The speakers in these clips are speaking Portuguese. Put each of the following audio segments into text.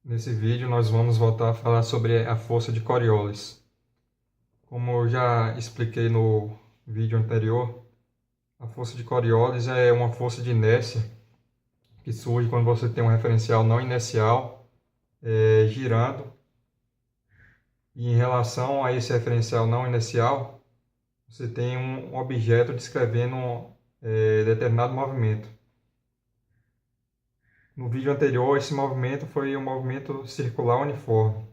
Nesse vídeo nós vamos voltar a falar sobre a força de Coriolis. Como eu já expliquei no vídeo anterior, a força de Coriolis é uma força de inércia que surge quando você tem um referencial não inercial girando, e em relação a esse referencial não inercial, você tem um objeto descrevendo determinado movimento. No vídeo anterior, esse movimento foi um movimento circular uniforme.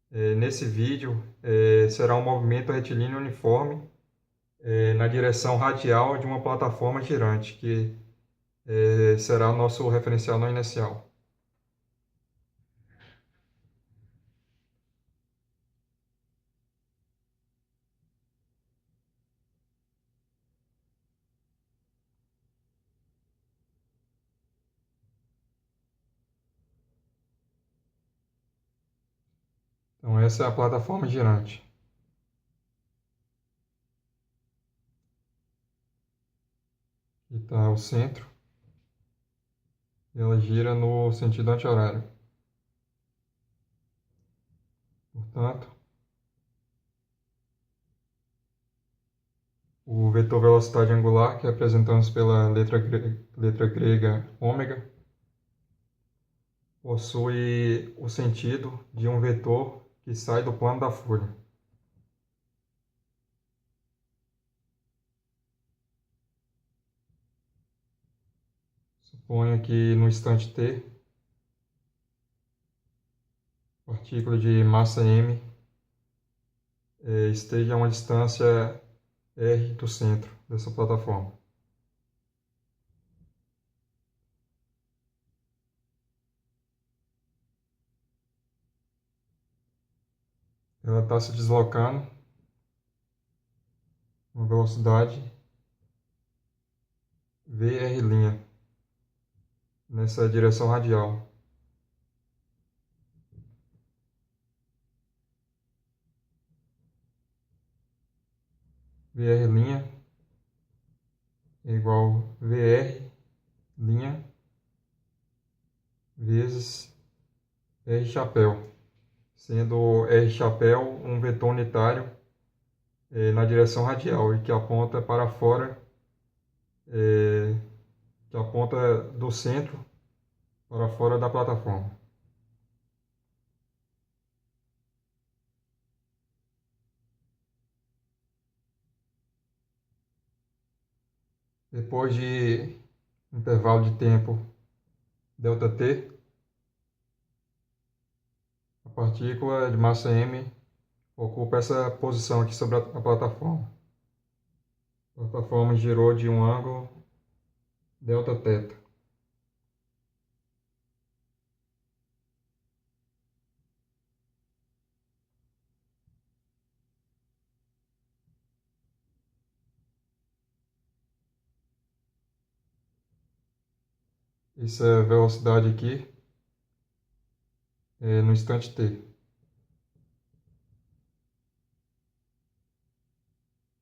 Nesse vídeo, será um movimento retilíneo uniforme na direção radial de uma plataforma girante, que será o nosso referencial não inercial. Então, essa é a plataforma girante. Aqui está o centro. E ela gira no sentido anti-horário. Portanto, o vetor velocidade angular, que representamos pela letra grega ômega, possui o sentido de um vetor que sai do plano da folha. Suponha que no instante t, a partícula de massa m esteja a uma distância r do centro dessa plataforma. Ela está se deslocando com uma velocidade vr' nessa direção radial. Vr' é igual vr' vezes r chapéu, sendo r chapéu um vetor unitário na direção radial e que aponta para fora, que aponta do centro para fora da plataforma. Depois de intervalo de tempo ΔT, a partícula de massa m ocupa essa posição aqui sobre a plataforma. A plataforma girou de um ângulo Δθ. Essa velocidade aqui é no instante t.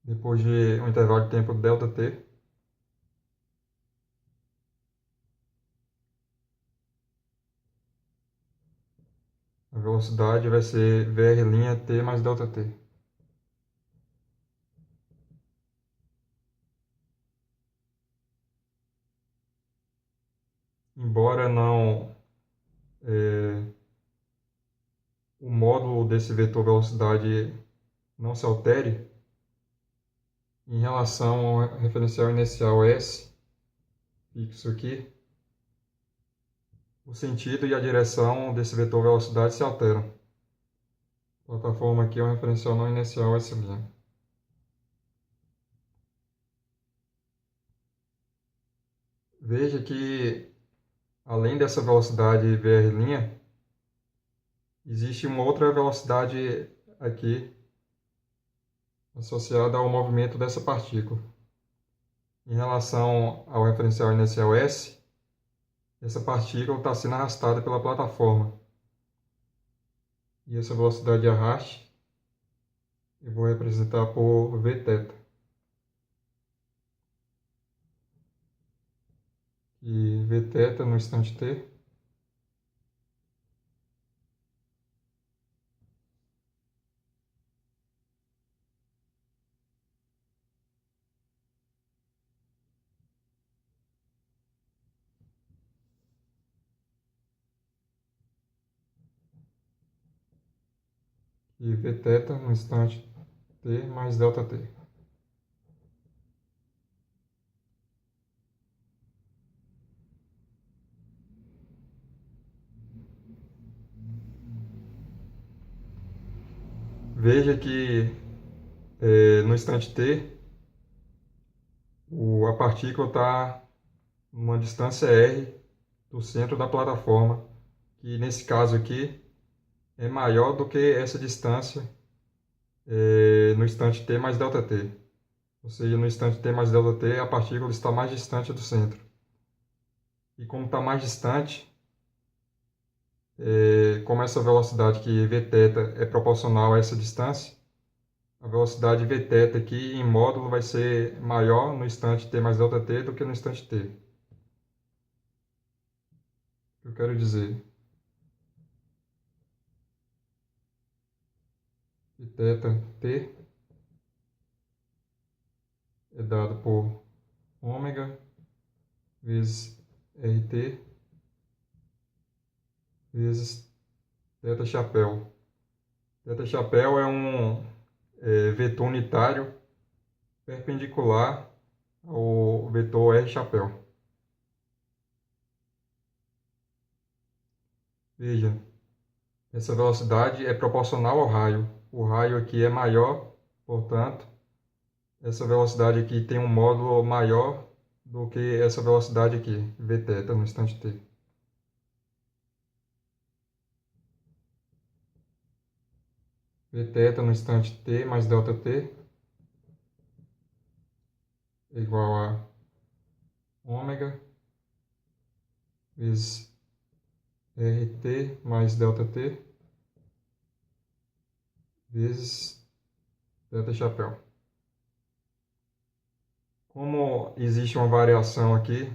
Depois de um intervalo de tempo ΔT, a velocidade vai ser vr' mais ΔT. Embora não o módulo desse vetor velocidade não se altere, em relação ao referencial inicial S, fixo aqui, o sentido e a direção desse vetor velocidade se alteram. A plataforma aqui é um referencial não inicial S'. Veja que, além dessa velocidade vr', existe uma outra velocidade aqui associada ao movimento dessa partícula. Em relação ao referencial inicial S, essa partícula está sendo arrastada pela plataforma. E essa velocidade de arraste eu vou representar por Vθ. E Vθ no instante t e Vθ no instante t mais ΔT. Veja que no instante t, a partícula está numa distância r do centro da plataforma, que nesse caso aqui é maior do que essa distância no instante t mais ΔT. Ou seja, no instante t mais ΔT, a partícula está mais distante do centro. E como está mais distante, como essa velocidade que Vθ é proporcional a essa distância, a velocidade Vθ aqui em módulo vai ser maior no instante t mais ΔT do que no instante t. O que eu quero dizer? Vθt é dado por ômega vezes RT vezes θ chapéu. Θ chapéu é um vetor unitário perpendicular ao vetor R chapéu. Veja, essa velocidade é proporcional ao raio. O raio aqui é maior, portanto, essa velocidade aqui tem um módulo maior do que essa velocidade aqui, Vθ no instante t. Vθ no instante t mais ΔT é igual a ômega vezes RT mais ΔT vezes θ chapéu. Como existe uma variação aqui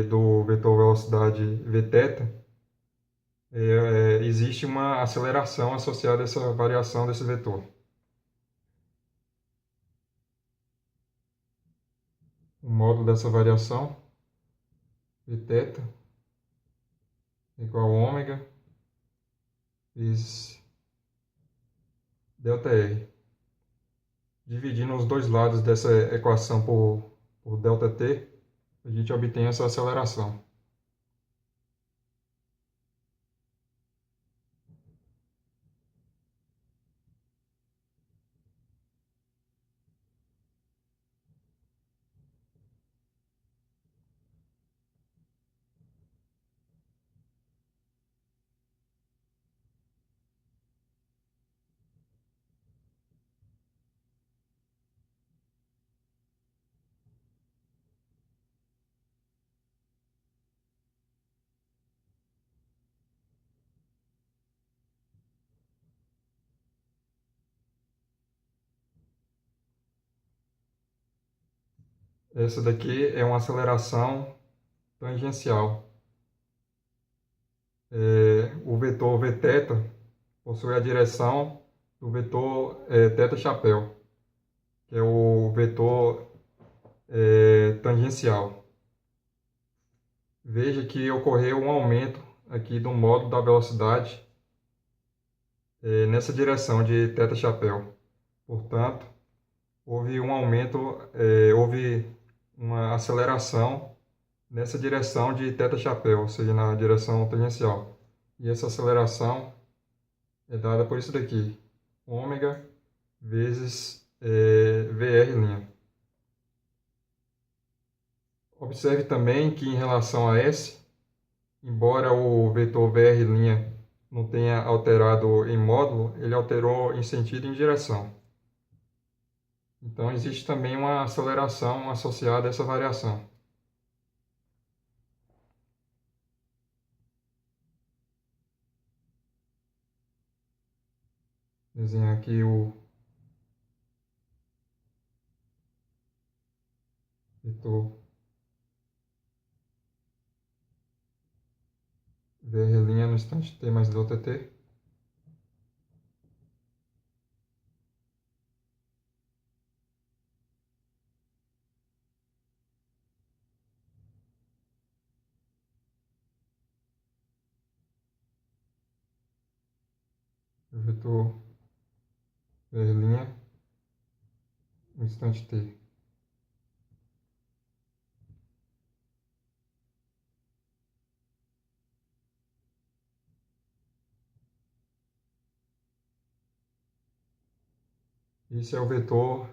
do vetor velocidade Vθ, existe uma aceleração associada a essa variação desse vetor. O módulo dessa variação, Vθ, é igual a ômega vezes ΔR. Dividindo os dois lados dessa equação por ΔT, a gente obtém essa aceleração. Essa daqui é uma aceleração tangencial. O vetor Vθ possui a direção do vetor θ chapéu, que é o vetor tangencial. Veja que ocorreu um aumento aqui do módulo da velocidade nessa direção de θ chapéu. Portanto, houve um aumento, houve uma aceleração nessa direção de θ chapéu, ou seja, na direção tangencial. E essa aceleração é dada por isso daqui, ômega vezes VR'. Observe também que em relação a S, embora o vetor VR' não tenha alterado em módulo, ele alterou em sentido e em direção. Então existe também uma aceleração associada a essa variação. Desenhar aqui o vetor VR' no instante t mais ΔT. O vetor VR', no instante t. Esse é o vetor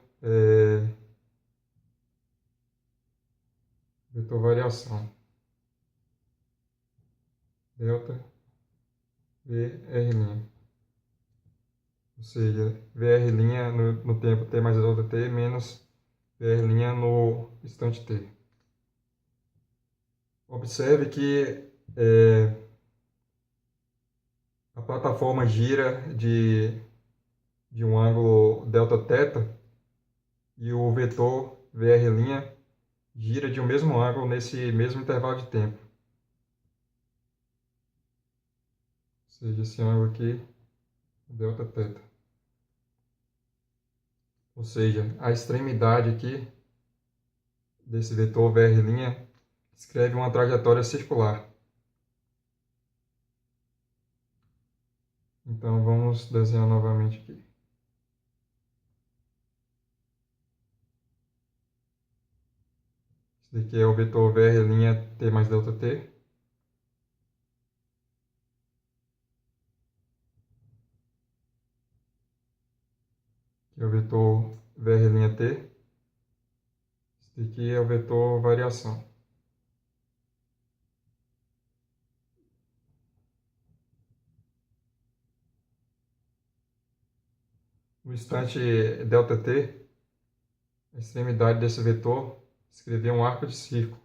variação. Delta VR'. Ou seja, VR' no tempo t mais delta t menos VR' no instante t. Observe que a plataforma gira de um ângulo delta-θ e o vetor VR' gira de um mesmo ângulo nesse mesmo intervalo de tempo. Ou seja, esse ângulo aqui, delta-θ. Ou seja, a extremidade aqui desse vetor VR' descreve uma trajetória circular. Então vamos desenhar novamente aqui. Esse daqui é o vetor VR' t mais delta t. Aqui é o vetor VR' t. Esse daqui é o vetor variação. No instante ΔT, a extremidade desse vetor descrevia um arco de círculo.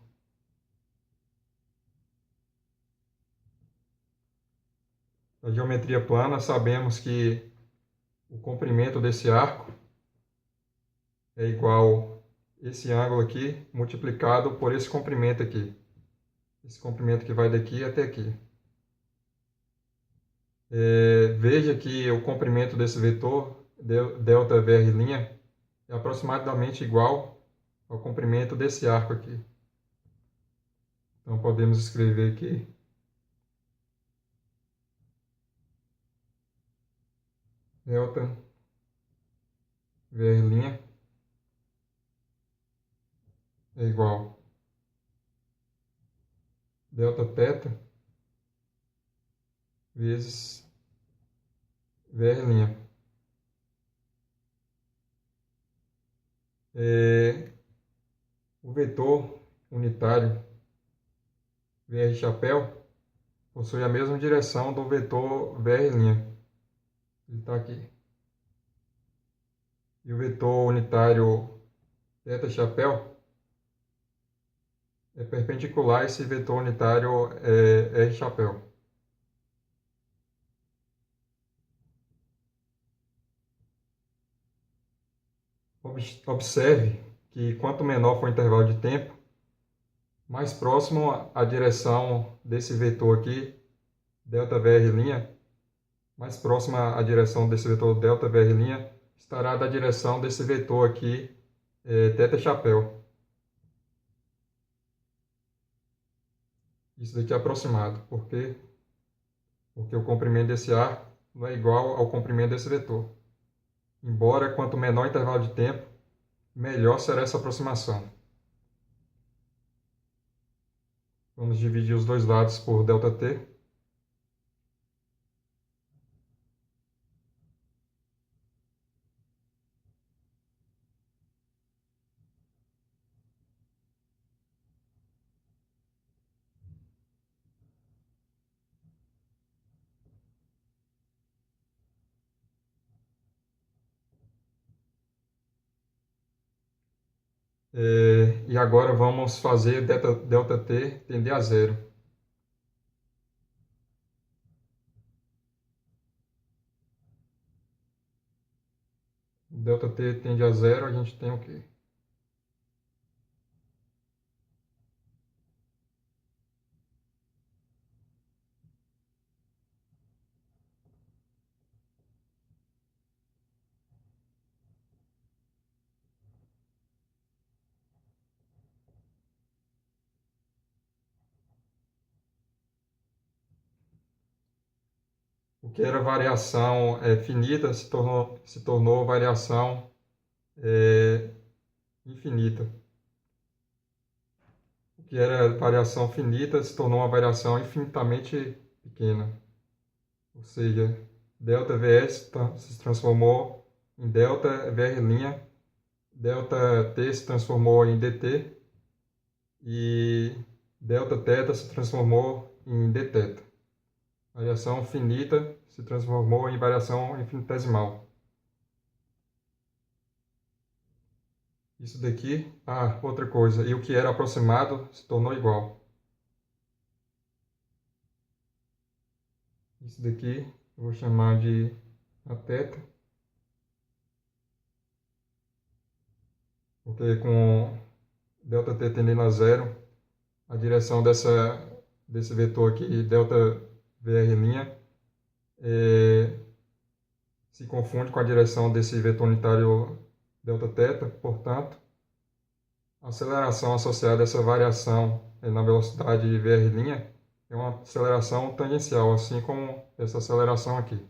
Na geometria plana, sabemos que o comprimento desse arco é igual a esse ângulo aqui multiplicado por esse comprimento aqui. Esse comprimento que vai daqui até aqui. Veja que o comprimento desse vetor, delta VR', é aproximadamente igual ao comprimento desse arco aqui. Então podemos escrever aqui delta VR' é igual delta-θ vezes VR'. O vetor unitário VR chapéu possui a mesma direção do vetor VR'. Ele está aqui. E o vetor unitário θ chapéu é perpendicular a esse vetor unitário R chapéu. Observe que quanto menor for o intervalo de tempo, mais próximo a direção desse vetor aqui, delta VR', mais próxima a direção desse vetor delta VR' estará da direção desse vetor aqui, θ chapéu. Isso daqui é aproximado, porque o comprimento desse arco não é igual ao comprimento desse vetor. Embora, quanto menor o intervalo de tempo, melhor será essa aproximação. Vamos dividir os dois lados por ΔT. E agora vamos fazer ΔT tender a zero. ΔT tende a zero, a gente tem o quê? O que era variação finita se tornou variação infinita. O que era variação finita se tornou uma variação infinitamente pequena. Ou seja, ΔVS se transformou em ΔVR', ΔT se transformou em dt e Δθ se transformou em dθ. Variação finita se transformou em variação infinitesimal. Isso daqui, outra coisa, e o que era aproximado se tornou igual. Isso daqui eu vou chamar de θ, porque com ΔT tendendo a zero, a direção desse vetor aqui, ΔVR', se confunde com a direção desse vetor unitário Δθ, portanto, a aceleração associada a essa variação na velocidade VR' é uma aceleração tangencial, assim como essa aceleração aqui.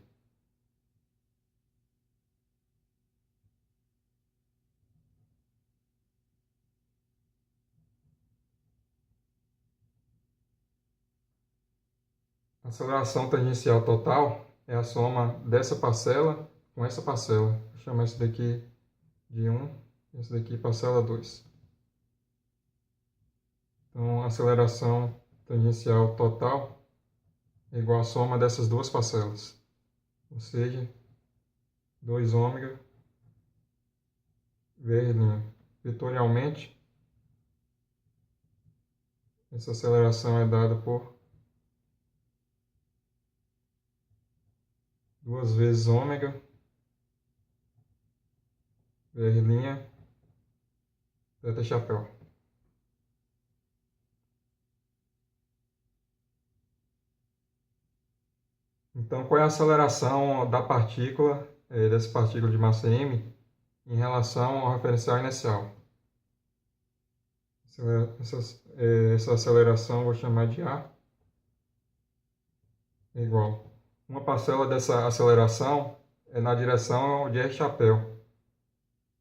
A aceleração tangencial total é a soma dessa parcela com essa parcela. Vou chamar isso daqui de 1, esse daqui parcela 2. Então, a aceleração tangencial total é igual à soma dessas duas parcelas, ou seja, 2ω VR'. Vetorialmente, essa aceleração é dada por 2 vezes ômega VR', θ chapéu. Então, qual é a aceleração da partícula, dessa partícula de massa m, em relação ao referencial inicial? Essa aceleração eu vou chamar de A, é igual. Uma parcela dessa aceleração é na direção de R chapéu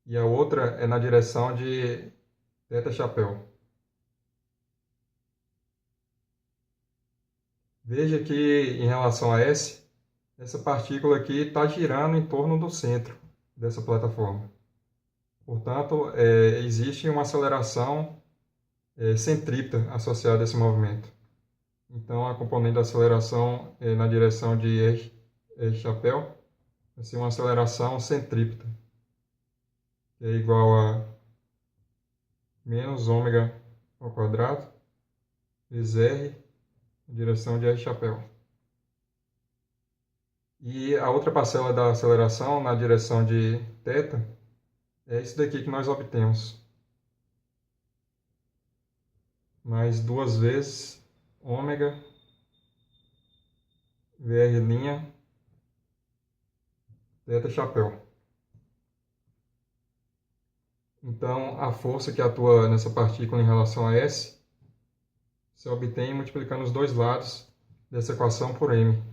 e a outra é na direção de θ chapéu. Veja que em relação a S, essa partícula aqui está girando em torno do centro dessa plataforma. Portanto, existe uma aceleração centrípeta associada a esse movimento. Então, a componente da aceleração na direção de R chapéu vai ser uma aceleração centrípeta, que é igual a menos ômega ao quadrado vezes R na direção de R chapéu. E a outra parcela da aceleração na direção de θ é isso daqui que nós obtemos. Mais 2 vezes ômega VR', θ chapéu. Então, a força que atua nessa partícula em relação a S se obtém multiplicando os dois lados dessa equação por m.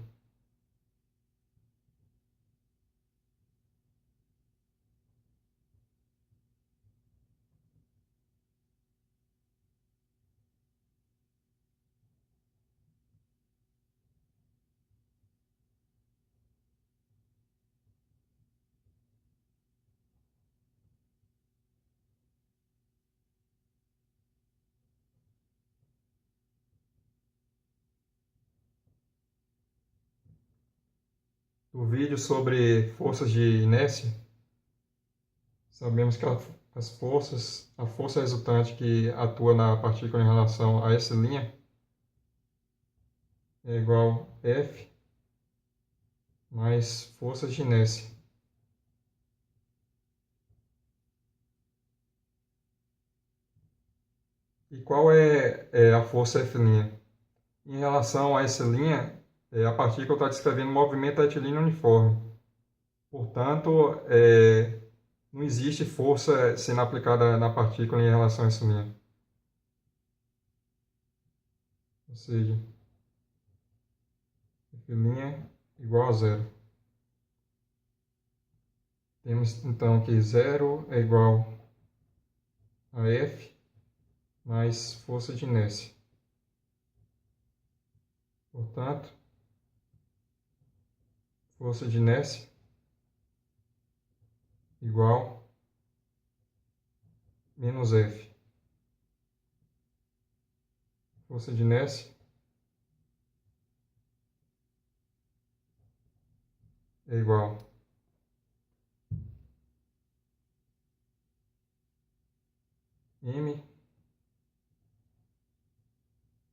No vídeo sobre forças de inércia, sabemos que a força resultante que atua na partícula em relação a essa linha é igual a F mais forças de inércia. E qual é a força F'? Em relação a essa linha, a partícula está descrevendo um movimento retilíneo uniforme. Portanto, não existe força sendo aplicada na partícula em relação a essa linha. Ou seja, F' igual a zero. Temos então que zero é igual a F mais força de inércia. Portanto, força de inércia igual menos F. Força de inércia é igual m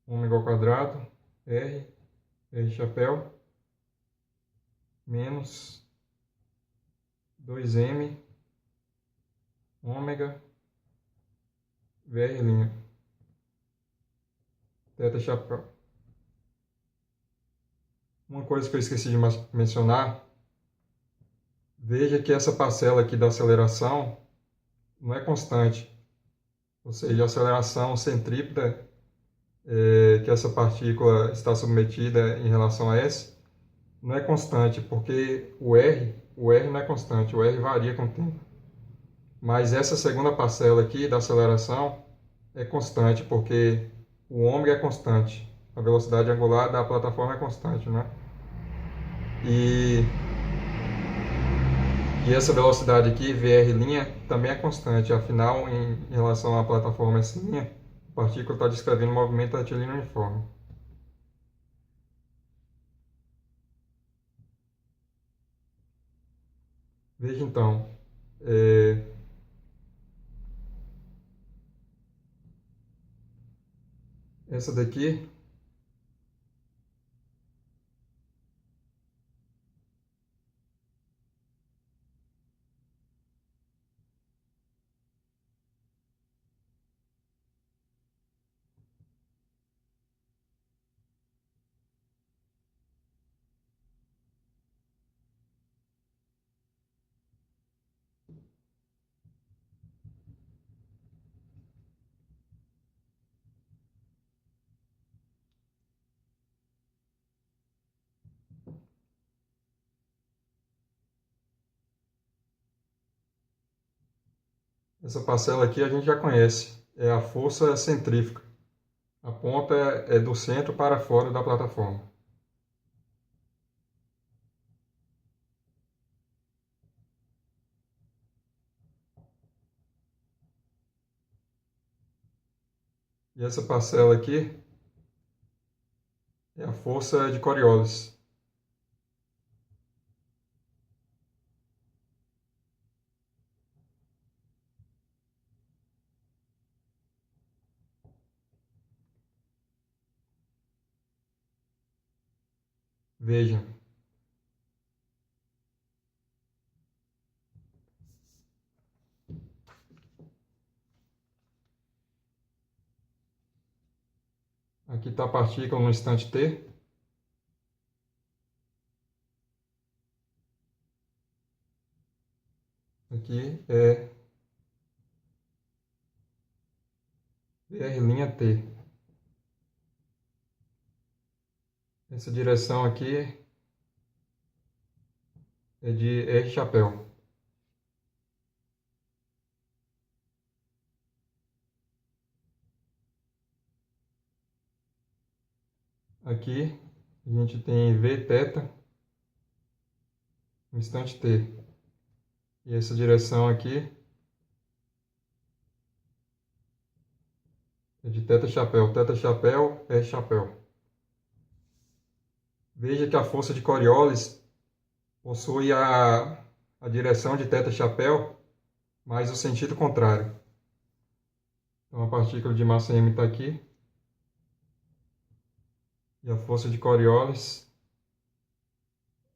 ômega ao quadrado R chapéu menos 2m ômega VR', θ chapéu. Uma coisa que eu esqueci de mencionar, veja que essa parcela aqui da aceleração não é constante, ou seja, a aceleração centrípeta que essa partícula está submetida em relação a S não é constante, porque o R não é constante, o R varia com o tempo. Mas essa segunda parcela aqui da aceleração é constante, porque o ômega é constante, a velocidade angular da plataforma é constante, né? E essa velocidade aqui, VR', também é constante, afinal, em relação à plataforma S', a partícula está descrevendo um movimento retilíneo uniforme. Veja então, essa daqui essa parcela aqui a gente já conhece, é a força centrífuga. A ponta é do centro para fora da plataforma. E essa parcela aqui é a força de Coriolis. Veja. Aqui está a partícula no instante t. Aqui é VR''T. Essa direção aqui é de R chapéu. Aqui a gente tem Vθ no instante t. E essa direção aqui é de θ chapéu. θ chapéu, R chapéu. Veja que a força de Coriolis possui a direção de θ chapéu, mas o sentido contrário. Então a partícula de massa m está aqui. E a força de Coriolis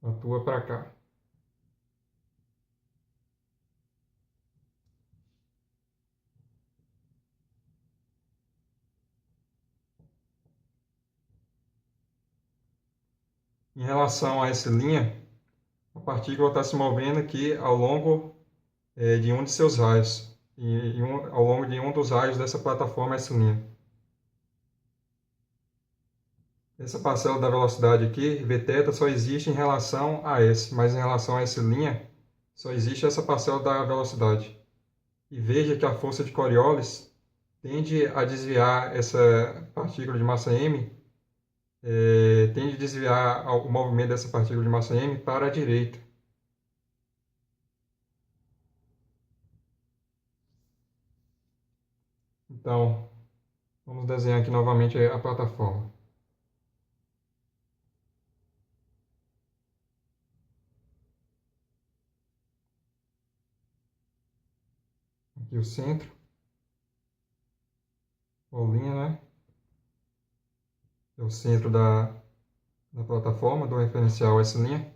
atua para cá. Em relação a essa linha, a partícula está se movendo aqui ao longo de um de seus raios, ao longo de um dos raios dessa plataforma S'. Essa parcela da velocidade aqui, Vθ, só existe em relação a S, mas em relação a essa linha, só existe essa parcela da velocidade. E veja que a força de Coriolis tende a desviar essa partícula de massa m, tende a desviar o movimento dessa partícula de massa m para a direita. Então, vamos desenhar aqui novamente a plataforma. Aqui o centro, bolinha, né? É o centro da plataforma, do referencial a essa linha.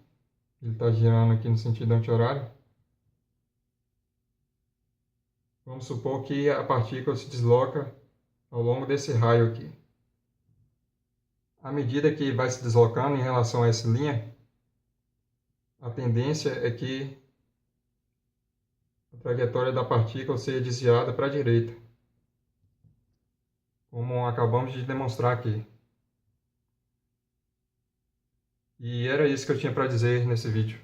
Ele está girando aqui no sentido anti-horário. Vamos supor que a partícula se desloca ao longo desse raio aqui. À medida que vai se deslocando em relação a essa linha, a tendência é que a trajetória da partícula seja desviada para a direita, como acabamos de demonstrar aqui. E era isso que eu tinha para dizer nesse vídeo.